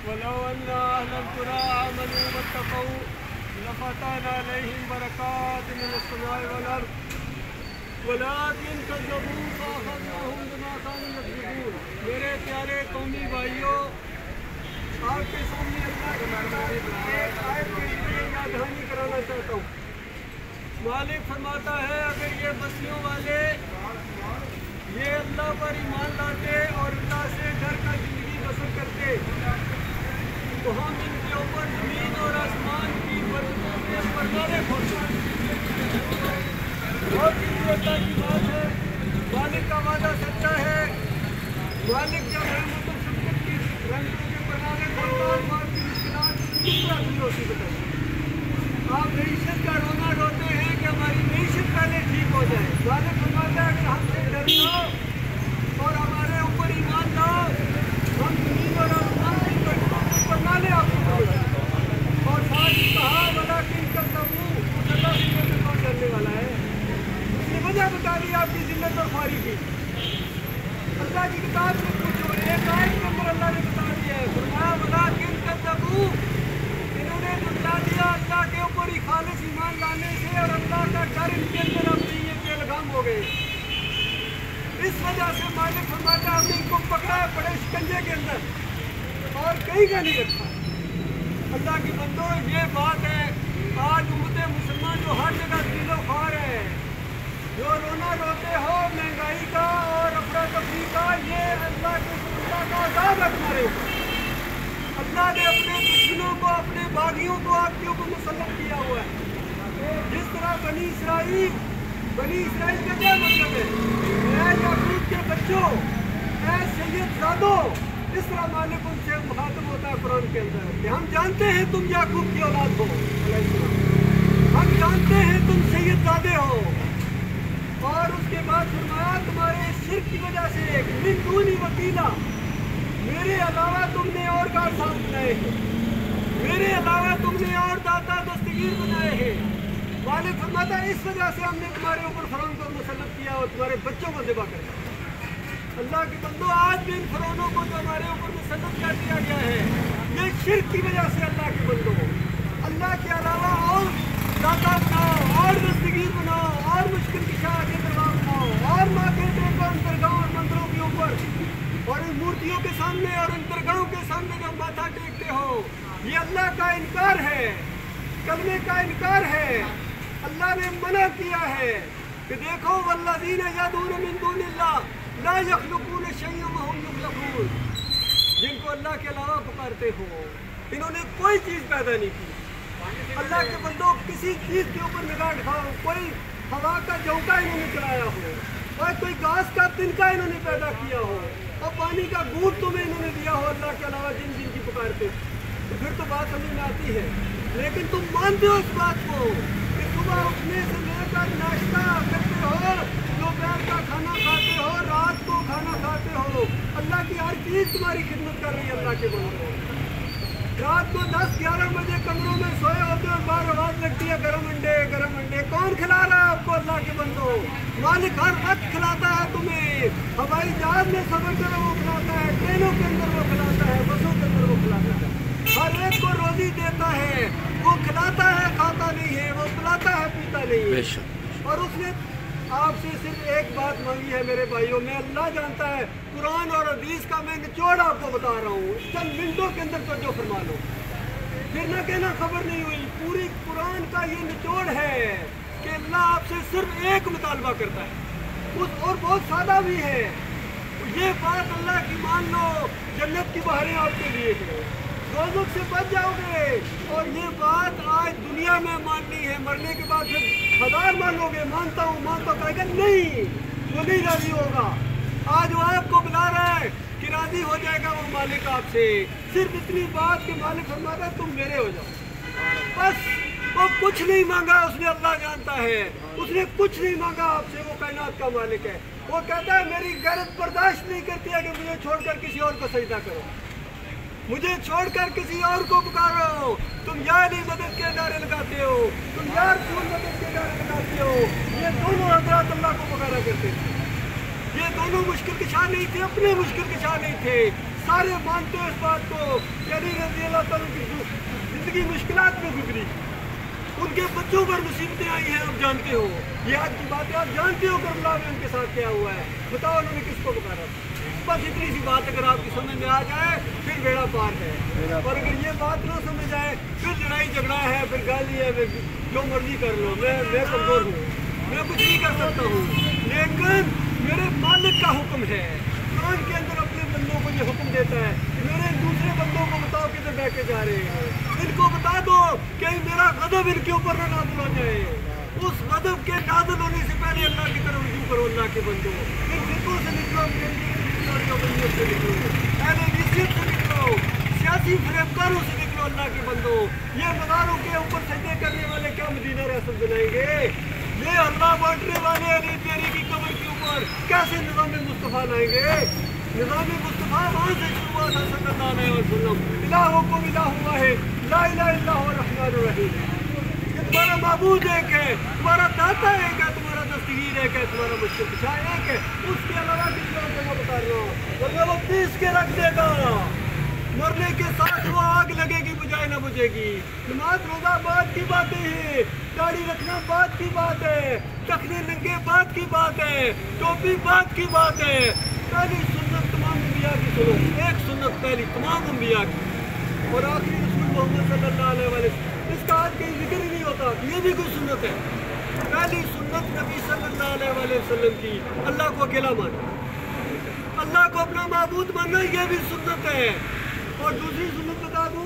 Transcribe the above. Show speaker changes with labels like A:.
A: ولو أن أهل القرى آمنوا واتقوا لفتحنا عليهم بركات من السماء والأرض ولكن كذبوا فأخذناهم بما كانوا يكذبون۔ میرے پیارے قومی بھائیوں، آپ کے سامنے اللہ کی ایک آیت کے لیے یاد دہانی کرانا چاہتا ہوں۔ مالک فرماتا ہے اگر یہ بستیوں والے یہ اللہ پر ایمان لاتے اور اللہ سے ڈر کر زندگی بسر کرتے تو ہم ان کے اوپر زمین اور آسمان کی برکتوں سے پردے کھولتے۔ بہت ہی اللہ کی بات ہے، مالک کا وعدہ سچا ہے۔ مالک جب رحمت و شفقت کی رنگوں کے پردے کھولتا ہے تو آپ کی مشکلات کس طرح دور ہوتی بتائیے۔ آپ معیشت کا رونا روتے ہیں کہ ہماری معیشت پہلے ٹھیک ہو جائے۔ مالک فرماتا ہے اگر ہم سے ڈرنا اور ہمارے اوپر ایمان لاؤ، ہم زمین اور آسمان کی برکتوں کو پردے آپ کو کھولتے ہیں۔ اور ساتھ ہی کہا ولیکن کذبوا، اللہ کی طرف سے کون ڈرنے والا ہے؟ اس نے وجہ بتا دی آپ کی ذلت اور خواری کی۔ اللہ کی کتاب سے پوچھو، ایک آیت کے اندر اللہ نے بتا دیا ہے، فرمایا ولیکن کذبوا، انہوں نے جھٹلا دیا اللہ کے اوپر ہی خالص ایمان لانے سے، اور اللہ کا ڈر ان کے اندر اپنی یہ بے لگام ہو گئے۔ اس وجہ سے مالک فرماتا ہے ہم نے ان کو پکڑا ہے بڑے شکنجے کے اندر اور کہیں کا نہیں رکھا۔ اللہ کی بندو یہ بات ہے، آج امت مسلمان جو ہر جگہ دل و خوار ہے، جو رونا روتے ہو مہنگائی کا اور افراتفری کا، یہ اللہ کے اللہ کا عذاب ہے تمہارے اوپر۔ اللہ نے اپنے دشمنوں کو، اپنے باغیوں کو آپ کے اوپر مسلط کیا ہوا ہے۔ جس طرح بنی اسرائیل کا کیا مطلب ہے؟ اے یعقوب کے بچوں، اے سید زادوں، اس طرح مالک ان سے مخاطب ہوتا ہے قرآن کے اندر کہ ہم جانتے ہیں تم یعقوب کی اولاد ہو، ہم جانتے ہیں تم سید زادے ہو۔ اور اس کے بعد فرمایا تمہارے شرک کی وجہ سے من دونی وکیلا، میرے علاوہ تم نے اور کارساز بنائے ہیں، میرے علاوہ تم نے اور داتا دستگیر بنائے ہیں۔ مالک فرماتا ہے اس وجہ سے ہم نے تمہارے اوپر فرعون کو مسلط کیا اور تمہارے بچوں کو ذبح کر دیا۔ اللہ کے بندو آج بھی ان فرعونوں کو جو ہمارے اوپر مسلط کر دیا گیا ہے، یہ شرک کی وجہ سے۔ اللہ کے بندو اللہ کے علاوہ اور داتا بناؤ، اور دستگیر بناؤ، اور مشکل کشا کے دربار بناؤ، اور ماں کے دیکھو ان درگاہوں اور مندروں کے اوپر اور ان مورتیوں کے سامنے اور ان درگاہوں کے سامنے جب ماتھا ٹیکتے ہو، یہ اللہ کا انکار ہے، کلمے کا انکار ہے۔ اللہ نے منع کیا ہے کہ دیکھو والذین یدعون من دون اللہ لا یخلقون شیئا وهم یخلقون، جن کو اللہ کے علاوہ پکارتے ہو انہوں نے کوئی چیز پیدا نہیں کی۔ اللہ کے بندوں کسی چیز کے اوپر نگاہ اٹھاؤ، کوئی ہوا کا جھونکا انہوں نے چلایا ہو، اور کوئی گھاس کا تنکا انہوں نے پیدا کیا ہو، اور پانی کا گھونٹ تمہیں انہوں نے دیا ہو اللہ کے علاوہ جن جن کی پکارتے، تو پھر تو بات سمجھ میں آتی ہے۔ لیکن تم مانتے ہو اس بات کو کہ صبح اٹھنے سے لے کر ناشتہ کرتے ہو، دوپہر کا کھانا کھاتے ہو، رات کو کھانا کھاتے ہو، اللہ کی ہر چیز تمہاری خدمت کر رہی ہے۔ اللہ کے بندوں رات کو 10-11 بجے کمروں میں سوئے ہوتے اور باہر آواز لگتی ہے گرم انڈے گرم انڈے، کون کھلا رہا ہے آپ کو؟ اللہ کے بندو مالک ہر وقت کھلاتا ہے تمہیں۔ ہوائی جہاز میں سفر کرو وہ کھلاتا ہے، ٹرینوں کے اندر وہ کھلاتا ہے، بسوں کے اندر وہ کھلاتا ہے، ہر ایک کو روزی دیتا ہے، وہ کھلاتا ہے کھاتا نہیں ہے، وہ پلاتا ہے پیتا نہیں ہے۔ اور اس نے آپ سے صرف ایک بات مانگی ہے میرے بھائیوں، میں اللہ جانتا ہے قرآن اور حدیث کا میں نچوڑ آپ کو بتا رہا ہوں، چند منٹوں کے اندر توجہ فرما لو، پھر نہ کہنا خبر نہیں ہوئی۔ پوری قرآن کا یہ نچوڑ ہے کہ اللہ آپ سے صرف ایک مطالبہ کرتا ہے، اور بہت سادہ بھی ہے، یہ بات اللہ کی مان لو، جنت کی بہاریں آپ کے لیے ہیں، دوزخ سے بچ جاؤ گے۔ اور یہ بات آج دنیا میں ماننی ہے، مرنے کے بعد پھر 1000 مانو گے مانتا ہوں کہے گا نہیں، وہ نہیں راضی ہوگا۔ آج وہ آپ کو بلا رہا ہے کہ راضی ہو جائے گا وہ مالک آپ سے، صرف اتنی بات کہ مالک فرماتا ہے تم میرے ہو جاؤ، بس۔ وہ کچھ نہیں مانگا اس نے، اللہ جانتا ہے اس نے کچھ نہیں مانگا آپ سے، وہ کائنات کا مالک ہے۔ وہ کہتا ہے میری غیرت برداشت نہیں کرتی ہے کہ مجھے چھوڑ کر کسی اور کو سجدہ کرو، مجھے چھوڑ کر کسی اور کو پکارو، تم یا علی مدد کے نعرے لگاتے ہو، تم یا رسول مدد کے نعرے لگاتے ہو۔ یہ دونوں حضرات اللہ کو پکارا کرتے تھے، یہ دونوں مشکل کشا نہیں تھے، اپنے مشکل کشا نہیں تھے، سارے مانتے ہیں اس بات کو کہ علی رضی اللہ تعالیٰ کی زندگی مشکلات میں گزری، ان کے بچوں پر مصیبتیں آئی ہیں، آپ جانتے ہو، یہ آج کی بات ہے، آپ جانتے ہو کربلا میں ان کے ساتھ کیا ہوا ہے، بتاؤ انہوں نے کس کو پکارا؟ بس اتنی سی بات اگر آپ کی سمجھ میں آ جائے پھر بیڑا پار ہے، اور اگر یہ بات نہ سمجھ آئے پھر لڑائی جھگڑا ہے، پھر گالی ہے، پھر جو مرضی کر لو، میں کمزور ہوں، میں کچھ نہیں کر سکتا ہوں، لیکن میرے مالک کا حکم ہے، قرآن کے اندر اپنے بندوں کو یہ حکم دیتا ہے کہ میرے دوسرے بندوں کو بتاؤ کدھر بہ کے جا رہے ہیں، ان کو بتا دو کہ میرا غضب ان کے اوپر نہ نازل ہو جائے، اس غضب کے نازل ہونے سے پہلے اللہ کی طرف رجوع کرو، اللہ کے بندوں، ان فرقوں سے نکلو، سے نکلو، اہل حیثیت سے نکلو، سیاسی فریبکاروں سے نکلو، اللہ کے بندوں، یہ مزاروں کے اوپر سجدے کرنے والے کیا مدینہ ریاست بنائیں گے؟ یہ اللہ بانٹنے والے علی تیری کی قبر کے اوپر کیسے نظام مصطفیٰ لائیں گے؟ نظام مصطفیٰ وہاں سے شروع ہوا تھا صلی اللہ علیہ وسلم، الہکم الہ واحد لا الہ الا هو الرحمن الرحیم، کہ تمہارا معبود ایک ہے، تمہارا داتا ایک ہے، تمہارا دستگیر ایک ہے، تمہارا مشکل کشا ایک ہے، اس کے علاوہ کسی اور کو میں بتا رہا ہوں، ورنہ وہ پیس کے رکھ دے گا، مرنے کے ساتھ وہ آگ لگے گی بجائے نہ بجھے گی۔ نماز روزہ بات کی باتیں ہیں، داڑھی رکھنا بات کی بات ہے، ٹخنے ننگے بات کی بات ہے، ٹوپی بات کی بات ہے، پہلی سنت تمام انبیاء کی سنو، ایک سنت پہلی تمام انبیاء کی، اور آخری رسول محمد صلی اللہ علیہ وسلم، اس کا آج کہیں ذکر ہی نہیں ہوتا، یہ بھی کوئی سنت ہے۔ پہلی سنت نبی صلی اللہ علیہ وسلم کی اللہ کو اکیلا ماننا، اللہ کو اپنا معبود ماننا، یہ بھی سنت ہے۔ اور دوسری سنت بتا دوں،